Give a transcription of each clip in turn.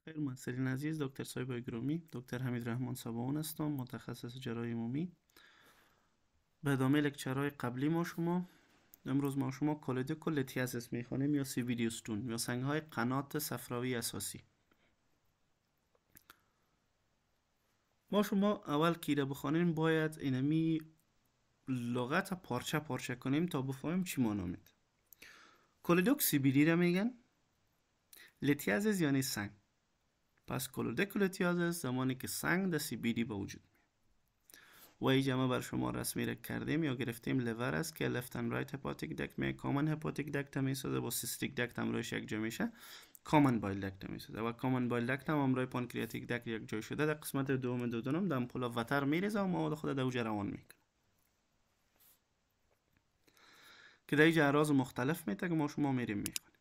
خیر محصلین عزیز، دکتر صاحب گرامی، دکتر حمید رحمان سباون هستم، متخصص جراحی عمومی. به ادامه لکچرهای قبلی امروز ما شما کولودیکو لیتیازیس میخوانیم یا CBD استون یا سنگهای قنات صفراوی اساسی. ما شما اول کیره بخوانیم باید اینمی لغت پارچه پارچه کنیم تا بفهمیم چی مانا میده. کولودیک CBD را میگن، لیتیازیس یعنی سنگ. پس کولودیکو لیتیازیس زمانی که سنگ در CBD به وجود و اینجا ما بر شما رسمی را کردیم یا گرفتیم لیور است که left and right hepatic duct می common hepatic duct می سازه و cystic duct همراهش یک جا میشه common bile duct می سازه و common bile duct هم همراه pancreatic duct یک جا شده در قسمت دوم دودنم در امپولا وتر میریزه و مواد خود در اوج روان میکنه که در اینجا اعراض مختلف میده که ما شما میریم میکنیم.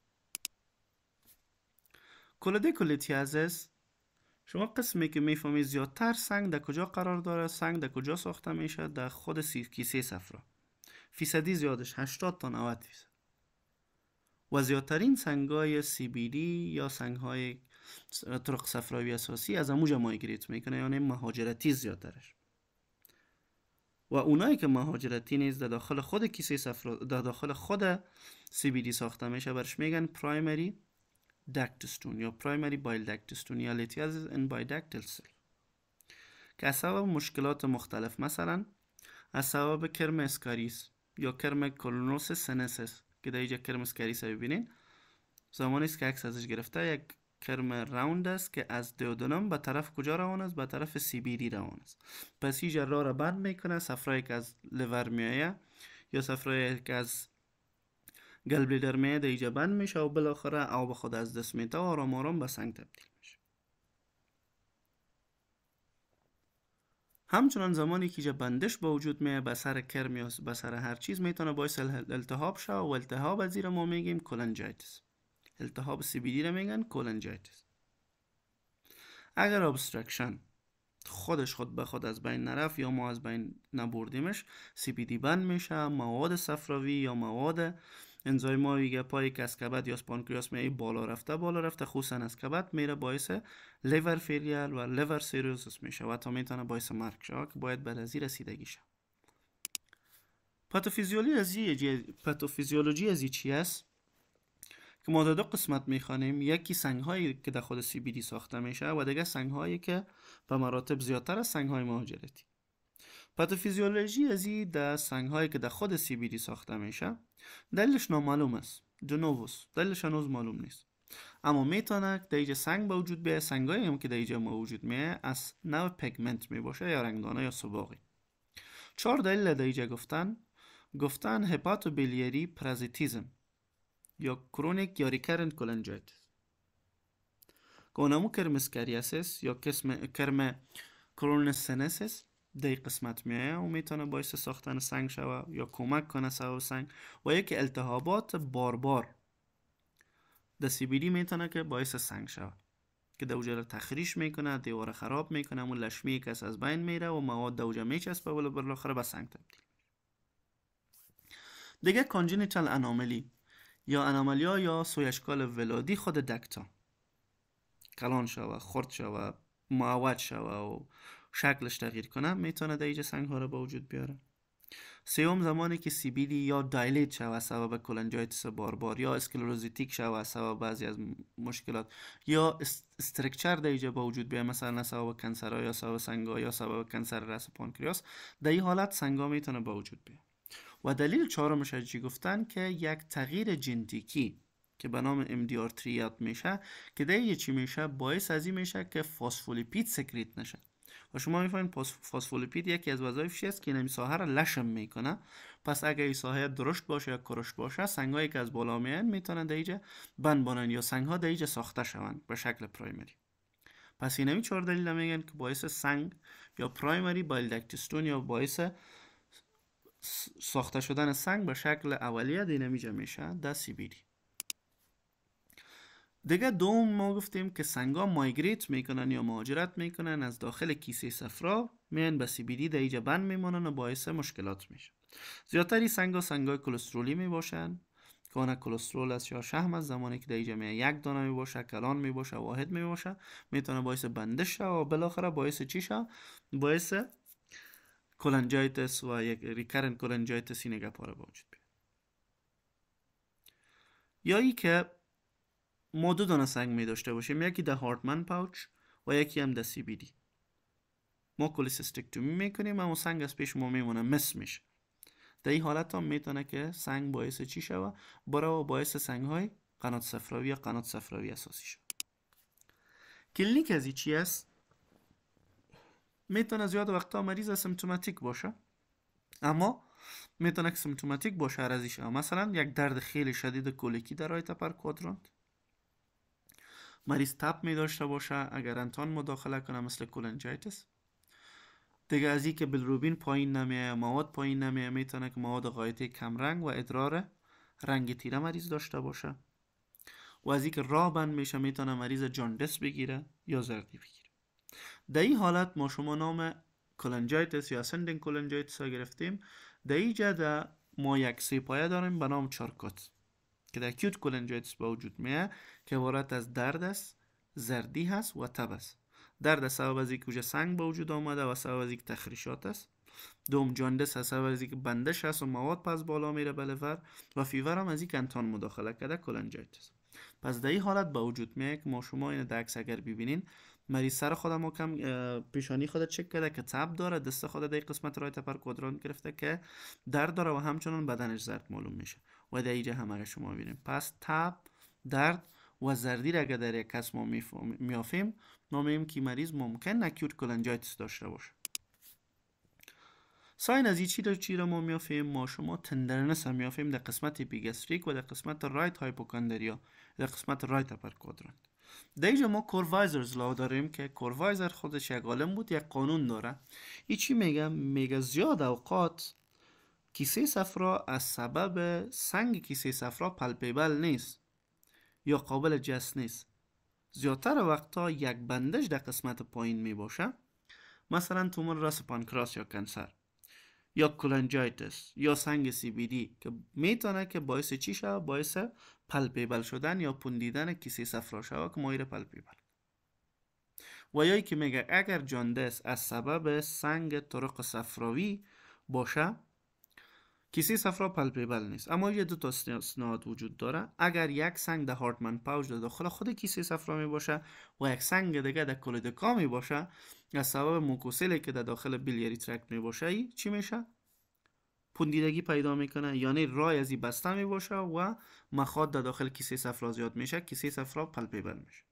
کولودیکو لیتیازیس شما قسمی که میفهمید زیادتر سنگ در کجا قرار داره، سنگ در کجا ساخته میشه، در خود کیسه صفرا. فیصدی زیادش 80 تا 90 فیصد. و زیادترین سنگای CBD یا سنگهای طرق صفراوی اساسی از اموجا مایگریت میکنه، یعنی مهاجرتی زیادترش. و اونایی که مهاجرتی نیست در داخل خود کیسه صفرا، در داخل خود CBD ساخته میشه، برش میگن پرایمری داکت استون یا پرایمری بایل داکت استون یا لیتیازیس ان بایداکتال سل که از سبب مشکلات مختلف، مثلا از سبب کرم اسکاریس یا کرم کولونوس سنسس که در اینجا کرم اسکاریس ببینین، زمانی است که عکس ازش گرفته یک کرم راوند است که از دیودنم به طرف کجا روان است؟ به طرف CBD روان است. پس اینجا راه را بند میکنه، صفرایی که از لیور میایه یا صفرایی که از گلبلیدر میایه در اینجا بند میشه و بالاخره آب خود از دست میده و آرام آرام به سنگ تبدیل میشه. همچنان زمانی که بندش با وجود میه به سر کرم یا به سر هر چیز میتونه باعث التهاب شه و التهاب از زیر ما میگیم کولنجایتس. التهاب CBD را میگن کولنجایتس. اگر ابسترکشن خود به خود از بین نرفت یا ما از بین نبردیمش، CBD بند میشه، مواد صفراوی یا مواد انزایمایی که پای از کبد یا پانکریاس می بالا رفته خصوصا از کبد میره باعث لیور فیلیال و لیور سیروزس میشه و تا میتونه باعث مرگ شه که باید بعد از این رسیدگی شه. پاتوفیزیولوژی از چی است که ما دو قسمت میخوانیم، یکی سنگ هایی که در خود CBD ساخته میشه و دیگه سنگ هایی که به مراتب زیادتر از سنگ های مهاجرتی. پاتوفیزیولوژی از این در سنگ هایی که در خود CBD ساخته میشه دلیلش نامعلوم است، دونووس، دلیلش هنوز معلوم نیست، اما میتونه در اینجا سنگ به وجود بیه. سنگایی هم که در اینجا موجود میه از نوع پیگمنت میباشه یا رنگدانه یا صباغی. 4 دلیل در اینجا گفتن هپاتوبیلیاری پرازیتیزم یا کرونیک یا ریکرنت کولنجایتس که اونمو کرم اسکاریاسیس یا کرم کولونوس سنسس در قسمت میایه و میتونه باعث ساختن سنگ شوه یا کمک کنه سبب سنگ. و یکی التهابات باربار در CBD میتونه که باعث سنگ شوه که دوجه را تخریش میکنه، دیوار خراب میکنه، همون لشمی که از بین میره و مواد دوجه میچسبه و بالاخره به سنگ تبدیل. دیگه کانجنیتال اناملی یا انامالیا یا سوی اشکال ولادی خود دکتا کلان شوه، خرد شوه، معوج شوه و شکلش تغییر کنه، میتونه در اینجا سنگ ها رو به وجود بیاره. سوم زمانی که CBD یا دایلیت شوه سبب کولنجایتس باربار یا اسکلروزیتیک شوه سبب بعضی از مشکلات یا استرکچر در اینجا به وجود بیاره، مثلا سبب کنسرها یا سبب سنگا یا سبب کنسر رأس پانکریاس، در این حالت سنگا میتونه به وجود بیاره. و دلیل چهارمش چی گفتن که یک تغییر ژنتیکی که به نام MDR3 یاد میشه که دیگه چی میشه؟ باعث از این میشه که فسفولیپید سکریت نشه. و شما میفهمید فسفولیپید یکی از وظایفش است که این ساحه را لشم میکنه. پس اگه این ساحه درشت باشه یا کرشت باشه، سنگایی که از بالا میان میتونن دیگه بند بانن یا سنگها دیگه ساخته شون به شکل پرایمری. پس این 4 دلیل میگن که باعث سنگ یا پرایمری بایل داکت استون یا باعث ساخته شدن سنگ به شکل اولیه دینامیجه میشه در CBD. دیگه دوم ما گفتیم که سنگا مایگریت میکنن یا مهاجرت میکنن از داخل کیسه صفرا میان به CBD در اینجا بند میمونن و باعث مشکلات میشه. زیادتری سنگای کلسترولی میباشن کانه کلسترول است یا شحم است. زمانی که در اینجا یک دانه می باشه، کلان می باشه، واحد می باشه، میتونه باعث بندش شه و بالاخره باعث چی شه؟ باعث کولنجایتس و یک ریکرنت کولنجایتس سینه گپاره به وجود بیاد. یا ای که ما دو دانه سنگ می داشته باشیم، یکی در هارتمن پاوچ و یکی هم در سی بی دی. ما کولیسیستکتومی میکنیم اما سنگ از پیش ما میمونه، مس میشه. در این حالت هم میتونه که سنگ باعث چی شوه؟ برای باعث سنگ های قنات صفراوی یا قنات صفراوی اساسی شد. کلینیک از چی است؟ میتونه زیاد وقتا مریض اسیمپتوماتیک باشه، اما میتونه که سیمپتوماتیک باشه ارزیش. مثلا یک درد خیلی شدید کلیکی در رایت اپر کوادرانت، مریض تب می داشته باشه اگر انتان مداخله کنه مثل کولنجایتس. دیگه از این که بیلیروبین پایین نمیه، مواد پایین نمیه، میتونه که مواد غایطه کمرنگ و ادرار رنگ تیره مریض داشته باشه. و از این که راه بند میشه میتونه مریض جاندس بگیره یا زردی بگیره. در این حالت ما شما نام کولنجایتس یا اسندینگ کولنجایتس ها گرفتیم. در اینجا ما یک سی پایه داریم به نام چارکات که در اکیوت کولنجایتس به وجود میه که عبارت از درد است، زردی هست و تب است. درد سبب از اینکه سنگ به وجود آمده و سبب از اینکه تخریشات است. دوم جاندس هست سبب از اینکه بندش هست و مواد پس بالا میره به لیور. و فیور هم از اینکه انتان مداخله کرده کولنجایتس. پس در این حالت به وجود میاد که ما شما این دکس اگر ببینین مریض سر خودم کم پیشانی خود چک کرده که تب داره، دست خود در قسمت رایت اپر کوادرانت گرفته که درد داره و همچنان بدنش زرد معلوم میشه و در اینجا هم اگر شما ببینیم پس تب، درد و زردی را اگر در یک کس ما میافیم ما میگیم که مریض ممکن اکیوت کولنجایتس داشته باشه. ساین از این چی را ما میافیم؟ ما شما تندرنس هم میافیم در قسمت اپیگاستریک و در قسمت رایت هایپوکاندریا، در قسمت رایت اپر کوادرانت. در اینجا ما کوروایزرز لا داریم که کوروایزر خودش یک عالم بود، یک قانون داره. این چی میگه؟ میگه زیاد اوقات کیسه صفرا از سبب سنگ کیسه صفرا پالپیبل نیست یا قابل جست نیست. زیادتر وقتا یک بندش در قسمت پایین می باشه، مثلا تومور راس پانکراس یا کنسر یا کولنجایتس یا سنگ سی بی دی که میتونه که باعث چی شود؟ باعث پالپیبل شدن یا پوندیدن کیسه صفرا شود که مایر پالپیبل. و یایی که میگه اگر جاندس از سبب سنگ طرق صفراوی باشه کیسه صفرا پالپیبل نیست. اما یه دو تا استناد وجود داره. اگر یک سنگ در هارتمن پاوچ در داخل خود کیسه صفرا می باشه و یک سنگ دیگه در کولودکا می باشه از سبب موکوسیلی که در داخل بیلیاری ترکت می باشه چی میشه؟ پوندیدگی پیدا میکنه، یعنی رای ازی بسته می باشه و مخاط در داخل کیسه صفرا زیاد میشه، کیسه صفرا پالپیبل میشه.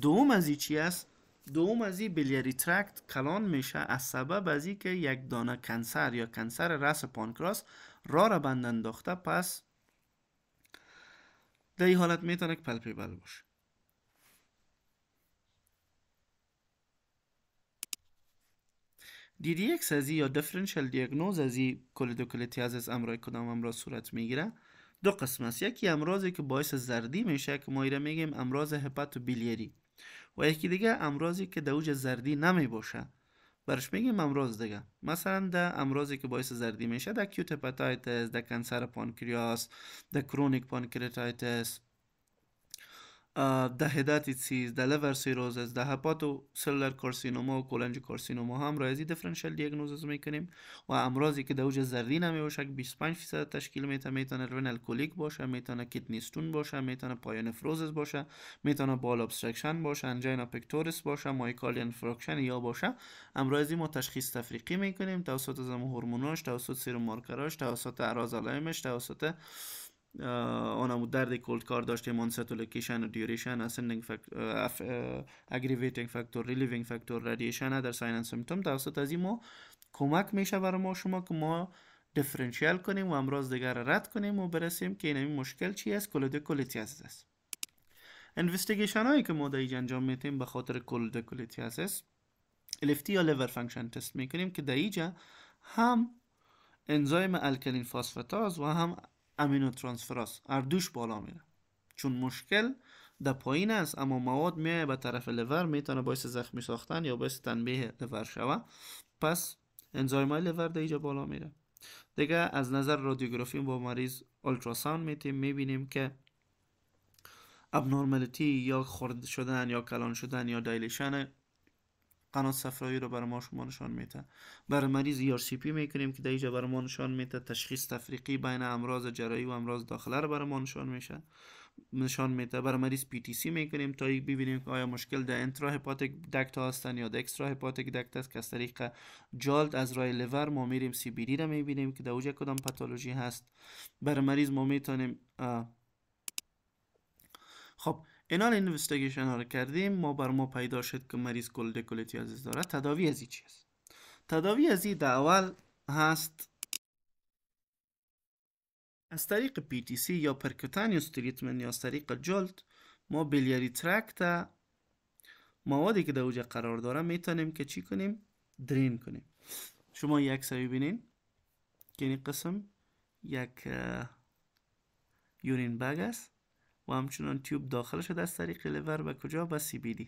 دوم از چی است؟ دوم از بیلیاری ترکت کلان میشه از سبب از که یک دانه کنسر یا کنسر رأس پانکراس را بند انداخته، پس در این حالت میتونه که پالپیبل باشه. DDX ازی یا دیفرنشیل دیاگنوز ازی کولیدوکولیتیازیس امراض کدام امراض صورت میگیره؟ دو قسم است. یکی امراضی که باعث زردی میشه که ما ایره میگیم امراض هپاتو بیلیاری و یکی دیگه امراضی که دوج زردی نمی باشه برش میگیم امراض دیگه. مثلا ده امراضی که باعث زردی میشه ده اکیوت هپاتایتس، ده کنسر پانکریاس، ده کرونیک پانکریاتایتس، ده هداتیتیس، ده لیور سیروزس، ده هپاتو سلولر کارسینوما و کولنج کارسینوما هم رایزی دیفرنشیل دیاگنوزز میکنیم. و امراضی که دوج زردی نمی باشه 25% تشکیل میده، میتونه رنال کولیک باشه، میتونه کیدنی استون باشه، میتونه پایونفروزس باشه، میتونه بال ابستراکشن باشه، انجینا پکتوریس باشه، مایوکاردیال انفارکشن یا باشه. امراضی ما تشخیص تفریقی میکنیم توسط زم هورموناش، توسط سیروم مارکراش، توسط اعراض علائمش، توسط اونمو درد کولد کار داشتیم، onset location و duration، ascending aggravating factor، relieving factor، radiation، other sign and symptom. توسط از این ما کمک میشه برای ما شما که ما دیفرنشیل کنیم و امراض دیگر را رد کنیم و برسیم که این مشکل چی است؟ کولیدوکولیتیازیس است. انوستیگیشن هایی که ما در اینجا انجام میتیم به خاطر کولیدوکولیتیازیس LFT یا لیور فانکشن تست میکنیم که در اینجا هم انزایم الکلین فاسفتاز و هم امینو ترانسفراز اردوش بالا میره، چون مشکل در پایین است اما مواد میایه به طرف لیور، میتونه باعث زخمی ساختن یا باعث تنبیه لیور شوه. پس انزایم های لیور در اینجا بالا میره. دیگه از نظر رادیوگرافی با مریض اولتراساوند میتیم، میبینیم که ابنورمالیتی یا خرد شدن یا کلان شدن یا دایلیشن قنات صفرایی رو برای ما شما نشان میده. برای مریض ERCP میکنیم که در اینجا برای ما نشان میده تشخیص تفریقی بین امراض جراحی و امراض داخله رو برای ما نشان میده. برای مریض PTC میکنیم تا ببینیم که آیا مشکل در انترا هپاتیک دکت هستن یا در اکسترا هپاتیک دکت است که از طریق جالد از راه لیور ما میریم CBD رو میبینیم که در اوجه کدام پاتولوژی هست. برای مریض ما میتونیم خب اینا اینوستیگیشن ها رو کردیم، ما بر ما پیدا شد که مریض کولودیکولیتیازیس داره. تداوی از این چی است؟ تداوی از این در اول هست از طریق PTC یا پرکوتانیوس تریتمنت یا از طریق جلد ما بیلیاری ترکت موادی که در اوجه قرار داره میتونیم که چی کنیم؟ درین کنیم. شما یک سوی بینین که این قسم یک یورین بگ است و همچنان تیوب داخل شده از طریق لیور به کجا؟ به CBD.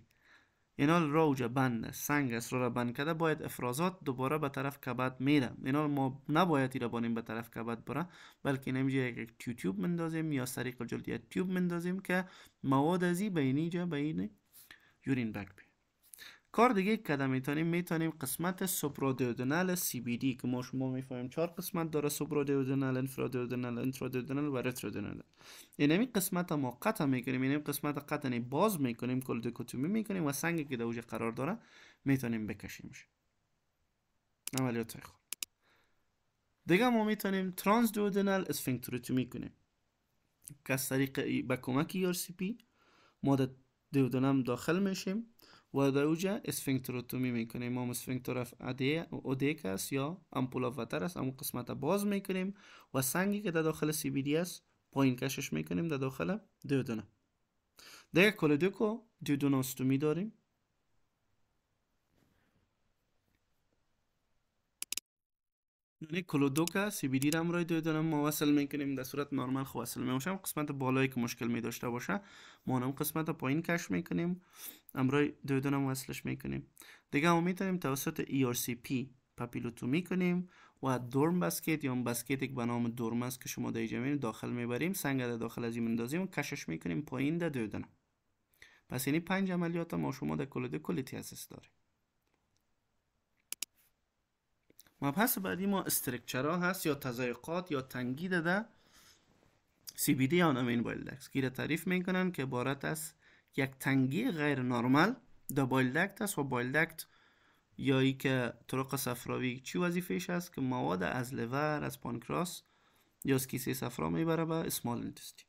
اینا را اوجه بند سنگ است را بند کرده، باید افرازات دوباره به طرف کبد میره. اینا ما نباید ایره بانیم به طرف کبد بره، بلکه نمیجه یک تیوب مندازیم یا طریق جلد یک تیوب مندازیم که مواد ازی به اینجا به این یورین بگ بی. کار دیگه که میتونیم قسمت سوپرادیودنال CBD که ما شما میفهمیم 4 قسمت داره: سوپرادیودنال، انفرادیودنال، انترادیودنال و رترودنال. این قسمت ما قطع میکنیم، این قسمت قطع باز میکنیم، کولودیکوتومی میکنیم و سنگی که در اوج قرار داره میتونیم بکشیمش. عملیات خود دیگه ما میتونیم ترانسدیودنال اسفنکتروتومی کنیم که از طریق با کمک ERCP ما در دیودنم داخل میشیم و در اوجه اسفنکتروتومی میکنیم. ما اسفنکتر اودیک است یا امپولا وتر است، اما قسمت باز میکنیم و سنگی که در داخل CBD است پایین کشش میکنیم در داخل دیودنم. دیگه کولودیکو دیودوناستومی داریم. یعنی کلودوکا CBD را امروی دیودنم ما وصل میکنیم، در صورت نرمال خو وصل میموشم. قسمت بالایی که مشکل میداشته باشه ما هم قسمت پایین کش میکنیم، امروی دیودنم وصلش میکنیم. دیگه ما میتونیم توسط ERCP پاپیلوتومی کنیم و دورم بسکت یا بسکتی که به نام دورم است که شما در جمعین داخل میبریم، سنگ در داخل از این مندازیم و کشش میکنیم پایین در دیودنم. پس یعنی 5 عملیات ما شما در کولودیکولیتیازیس داریم. مبحث بعدی ما استرکچرها هست یا تضایقات یا تنگی داده CBD یا نامین بایلدکس که تعریف میکنن که عبارت از یک تنگی غیر نرمال در بایلدکت است و بایلدکت یا ای که طرق صفراوی چی وظیفهش است که مواد از لیور، از پانکراس یا از کیسه صفرا میبره به اسمال انتستین.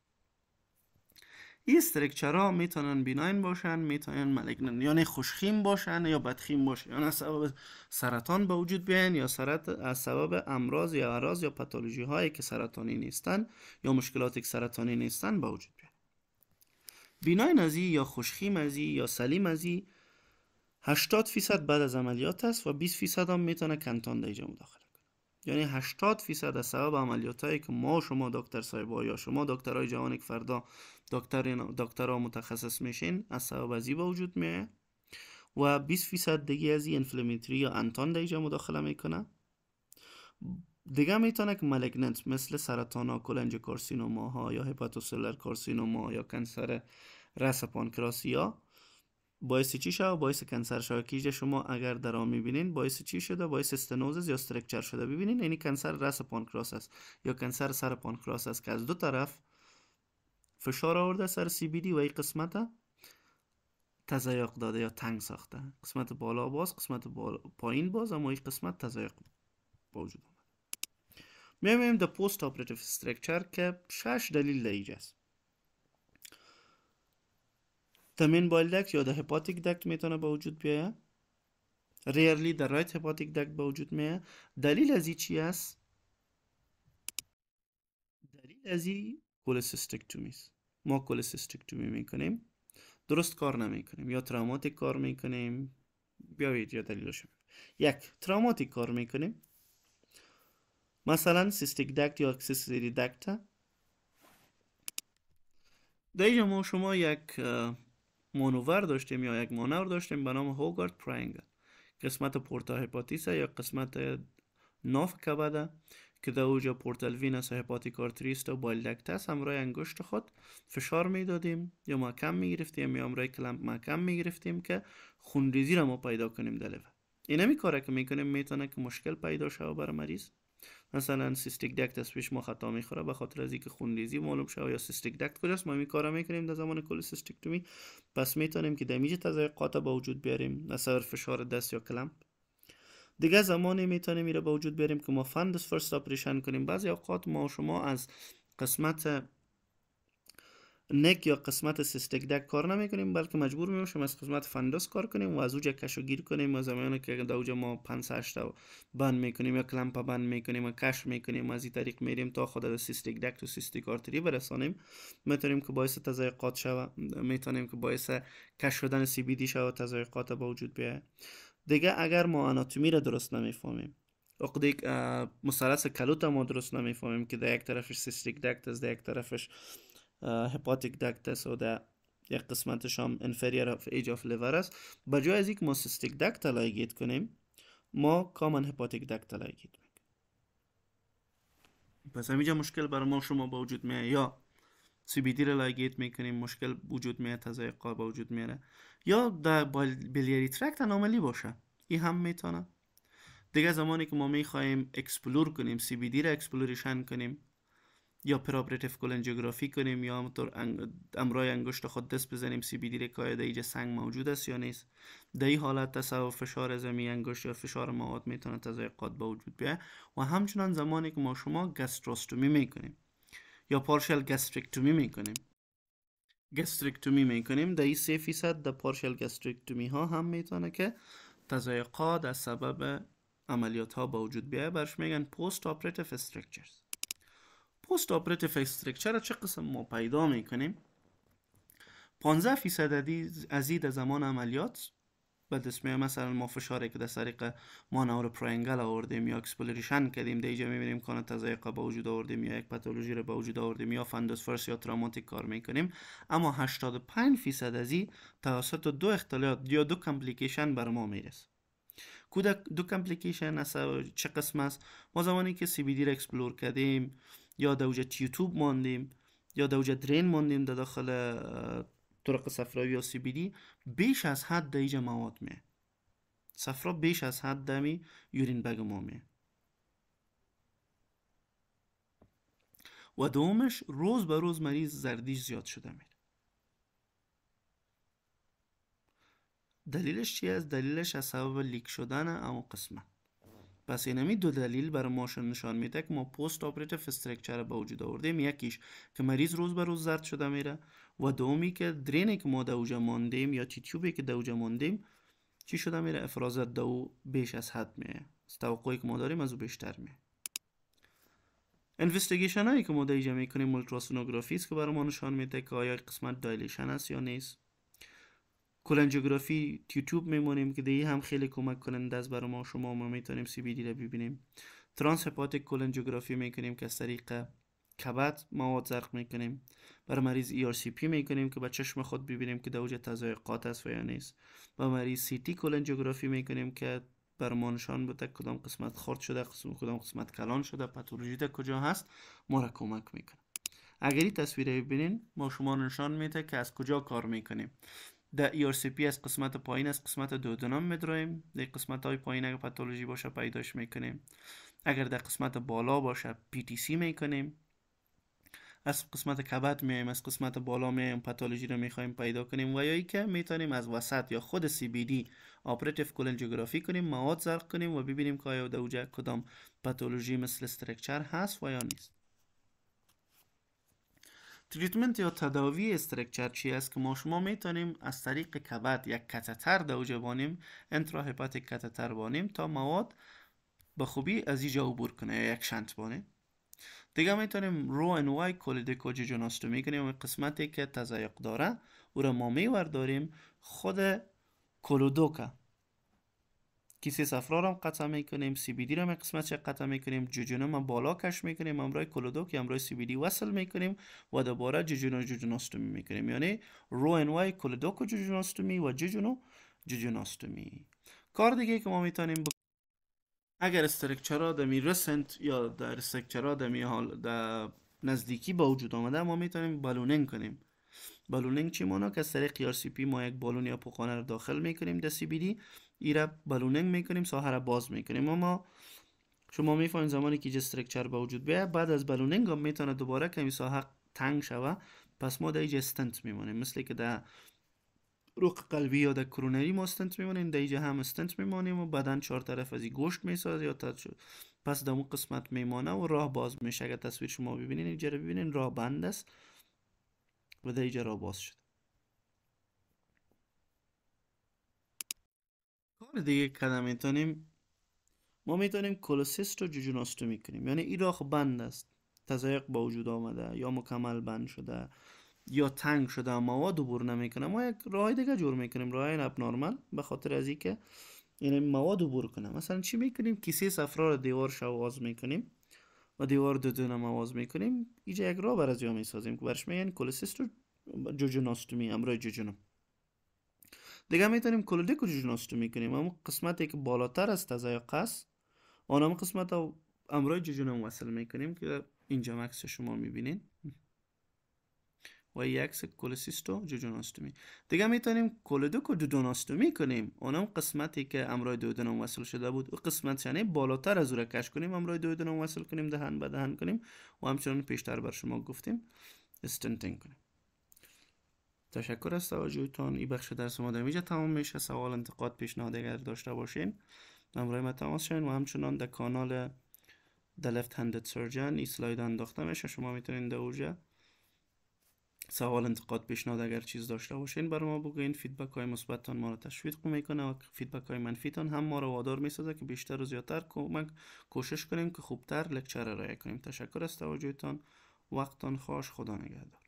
این استرکچرها میتونن بیناین باشن، میتونن مالگنن یعنی خوشخیم باشن یا بدخیم باشن، یعنی از سبب سرطان به وجود بیان یا از سبب امراض یا اعراض یا پاتولوژی هایی که سرطانی نیستن یا مشکلاتی که سرطانی نیستن به وجود بیان. بیناین ازی یا خوشخیم ازی یا سلیم ازی 80% بعد از عملیات است و 20% هم میتونه کنتان دیجا مداخله کنه. یعنی 80% از سبب عملیات هایی که ما شما دکتر صاحبا یا شما دکترای جوانی که فردا دکترها متخصص میشین از سبب ازی به وجود میاد و 20% دیگه ازی انفلاماتوری یا انتان دیجا مداخله میکنه. دیگه میتونه که مالگننت مثل سرطان ها، کولنجوکارسینوما ها یا هپاتوسلر کارسینوما یا کنسر رس پانکراسی ها باعث چی شده؟ باعث کنسر شده که شما اگر در آن میبینین باعث چی شده؟ باعث استنوزز یا استرکچر شده. ببینین یعنی کنسر رس پانکراس است یا کنسر سر پانکراس است که از دو طرف فشار آورده سر CBD و این قسمت تضایق داده یا تنگ ساخته. قسمت بالا باز، قسمت پایین باز، اما این قسمت تضایق با وجود آمده. میایم در پست اپراتیو استرکچر که 6 دلیل دیگه است. The main bile duct یا the hepatic duct میتونه به وجود بیاید. Rarely the right hepatic duct به وجود میاد. دلیل ازی چی است؟ دلیل ازی کولسیستکتومی است. ما کولسیستکتومی میکنیم درست کار نمیکنیم یا تروماتیک کار میکنیم. بیایید یا دلیلش یک تروماتیک کار میکنیم، مثلا سیستیک دکت یا اکسسوری دکت. در اینجا ما شما یک مانور داشتیم یا یک مانور داشتیم به نام هوگارد تراینگل. قسمت پورتا هپاتیس یا قسمت ناف کبده که در اوجا پورتال وینس و هپاتیک آرتریست و بایل دکت است. همراه انگشت خود فشار میدادیم یا محکم میگرفتیم یا همراه کلمپ محکم میگرفتیم که خونریزی را ما پیدا کنیم در لیور. این همی کاره که میکنیم میتونه که مشکل پیدا شود برای مریض. مثلا سیستیک دکت از پیش ما خطا میخوره به خاطر از اینکه خونریزی معلوم شود یا سیستیک دکت کجاست. ما این کارا میکنیم در زمان کولسیستکتومی. پس میتونیم که دمیج تضایقات به وجود بیاریم اثر فشار دست یا کلمپ. دیگه زمانی میتونیم میره به وجود بیاریم که ما فندس فرست اپریشن کنیم. بعضی اوقات ما شما از قسمت نک یا قسمت سیستیک دک کار نمیکنیم بلکه مجبور میشیم از قسمت فندس کار کنیم و از اوجا کشو گیر کنیم. و زمانی که در اوجا ما 5-8 بند میکنیم یا کلمپ بند میکنیم و کش میکنیم و از این طریق میریم تا خود از سیستیک دک و سیستیک آرتری برسانیم. میتونیم که باعث تضایقات شود، میتونیم که باعث کش شدن سی بی دی شود، تضایقات به وجود بیاید. دیگه اگر ما آناتومی را درست نمیفهمیم، عقده مثلث کلوت ما درست نمیفهمیم که در یک طرفش سیستیک دکت است، در یک طرفش هپاتیک دکت است و در یک قسمتش هم انفریر ایج آف لیور است، بجای از اینکه ما سیستیک دکت لایگیت کنیم ما کامن هپاتیک دکت لایگیت میکنیم. پس همینجا مشکل برای ما شما با وجود میاد، یا سی بی دی را لایگیت میکنیم مشکل وجود میاد، تضایقات با وجود میاره، یا در بیلیاری ترکت انومالی باشه. این هم میتونه. دیگه زمانی که ما میخوایم اکسپلور کنیم، سی بی دی را اکسپلوریشن کنیم یا پرآپراتیو کولنجیوگرافی کنیم یا همطور امرای انگشت خود دست بزنیم سی بی دی را که آیا در اینجا سنگ موجود است یا نیست. در این حالت تصور فشار زمین انگشت یا فشار مواد میتونه تضایقات به وجود بیاید. و همچنان زمانی که ما شما گستروستومی میکنیم یا پارشل گستریکتومی میکنیم، گستریکتومی میکنیم، در این 3% در پارشل گستریکتومی ها هم میتونه که تضایقات از سبب عملیات ها به وجود بیاید. برش میگن پست آپراتیو استرکچرز. پست آپراتیو استرکچر چه قسم ما پیدا میکنیم؟ 15% از این در زمان عملیات به دست میاد. مثلا ما فشاری که در طریق ما نور پرینگل آوردیم یا اکسپلوریشن کردیم، در اینجا میبینیم که تضایق به وجود آوردیم یا یک پاتولوژی رو به وجود آوردیم یا فندس فرست یا تروماتیک کار میکنیم. اما 85% از این توسط دو اختلالات یا دو کامپلیکیشن بر ما میرسه. دو کامپلیکیشن چه قسم است؟ ما زمانی که سی بی دی رو اکسپلور کردیم یا در اوجا تیوتوب ماندیم یا در اوجا درین ماندیم در داخل طرق صفراوی یا سی بی دی، بیش از حد در اینجا مواد میه. صفرا بیش از حد دمی یورین بگ ما میه. و دومش روز به روز مریض زردیش زیاد شده میره. دلیلش چی است؟ دلیلش از سبب لیک شدن اما قسمت. پس اینمی دو دلیل برای ما نشان میده که ما پست آپراتیو استرکچر به وجود آوردیم. یکیش که مریض روز به روز زرد شده میره و دومی که درینی که ما در اوجا ماندیم یا تیوبی که در اوجا ماندیم چی شده میره؟ افرازات دو بیش از حد میه. توقعی که ما داریم از او بیشتر میه. اینوستیگیشن هایی که ما در اینجا میکنیم اولتراسونوگرافی است که برای ما نشان میده که آیا قسمت دایلیشن است یا نیست. کولنجیوگرافی تیوب میمونیم که دیگه هم خیلی کمک کننده است برای ما شما میتونیم سی بی دی رو ببینیم. ترانس هپاتیک کولنجیوگرافی میکنیم که از طریق کبد مواد زرق میکنیم. برای مریض ای آر سی پی میکنیم که با چشم خود ببینیم که در اوج تضایقات است و یا نیست. با مریض سی تی کولنجیوگرافی میکنیم که برای ما نشان بده کدام قسمت خرد شده، کدام قسمت کلان شده، پاتولوژی در کجا هست، ما را کمک میکنه. اگر این تصویر ببینین ما شما نشان میده که از کجا کار میکنیم. در ای آر سی پی از قسمت پایین از قسمت دودنام میدرایم. در قسمت های پایین اگر پاتولوژی باشه پیداش میکنیم. اگر در قسمت بالا باشه پی تی سی میکنیم. از قسمت کبد میایم، از قسمت بالا میایم پاتولوژی رو میخوایم پیدا کنیم. و یا ای که میتونیم از وسط یا خود سی بی دی آپراتیو کولنجیوگرافی کنیم، مواد زرق کنیم و ببینیم که آیا در اوجا کدام پاتولوژی مثل استرکچر هست و یا نیست. تریتمنت یا تداوی استرکچر چی است که ما شما میتونیم از طریق کبد یک کاتتر در اوجا بانیم، انترا هپاتیک کاتتر بانیم تا مواد به خوبی از اینجا عبور کنه یا یک شنت بانیم. دیگه میتونیم رو ان وای کولیدیکو جوجوناستومی کنیم و قسمتی که تضایق داره او را ما میورداریم خود کلودوکا کیسه صفرا را قطع میکنیم، سی بی دی را قسمتش قطع میکنیم، جوجونوم بالا کش میکنیم، امرای کلودوک امرای سی بی دی وصل میکنیم و دوباره جوجوناستومی میکنیم. یعنی رو ان وای کلودوکو جوجوناستومی و جوجوناستومی. کار دیگه که ما میتونیم اگر استرکچرها دمی رسنت یا در استرکچرها دمی حال در نزدیکی با وجود آمده، ما میتونیم بالونینگ کنیم. بالونینگ چی مانا؟ که از طریق ار سی پی ما یک بالون یا پوکانه رو داخل میکنیم در سی بی دی، ای را بالونینگ میکنیم، ساحه را باز میکنیم. اما شما میفهمید زمانی که استرکچر به وجود بیاد، بعد از بالونینگ هم میتونه دوباره کمی ساحه تنگ شوه، پس ما در اینجا استنت میمونیم. مثل که در رق قلبی یا در کرونری ما استنت میمونیم، در اینجا هم استنت میمونیم و بدن چهار طرف از این گوشت میسازه یا تد شد، پس در اون قسمت میمانه و راه باز میشه. اگر تصویر شما ببینین، اینجا رو ببینین، راه بند است و در اینجا راه باز شد. کار دیگه کدام میتونیم، ما میتونیم کولوسیست رو جوجوناستومی کنیم. یعنی این راه بند است، تضایق با وجود آمده یا مکمل بند شده یا تنگ شده، مواد عبور نمیکنه، ما یک راه دیگه جور میکنیم، راه اپ نورمال، به خاطر از اینکه یعنی مواد عبور کنه. مثلا چی میکنیم؟ کیسه صفرا رو دیوارش آواز میکنیم و دیوار دو دونم آواز میکنیم، اینجا یک راه بر از یا میسازیم که برش میگن کولوسیست رو جوجوناستومی، امرای جوجونم. دیگه میتونیم کلودیک رو جوجوناستومی کنیم، اما قسمتی که بالاتر از تضایق است آنم قسمت رو امرای جوجونم وصل میکنیم که اینجا عکس شما میبینین و یک عکس کولوسیستو جوجوناستومی. دیگه میتونیم کولودوکو دودوناستومی کنیم، اونم قسمتی که امرای دودونم وصل شده بود و قسمت یعنی بالاتر از او را کش کنیم، امرای دودونم وصل کنیم، دهن به دهن کنیم و همچنان پیشتر بر شما گفتیم استنتینگ کنیم. تشکر از توجهتان. این بخش درس ما در اینجا تمام میشه. سوال، انتقاد، پیشنهاد اگر داشته باشین همراه ما تماس شوین و همچنان در کانال The Left Handed Surgeon این سلاید انداخته میشه، شما میتونین در اونجا سوال، انتقاد، پیشنهاد اگر چیز داشته باشین برای ما بگوین. فیدبک های مثبتتان ما رو تشویق میکنه و فیدبک های منفیتان هم ما رو وادار میسازه که بیشتر و زیادتر کوشش کنیم که خوبتر لکچر را ارائه کنیم. تشکر از توجهتان. وقتتان خوش. خدا نگهدار.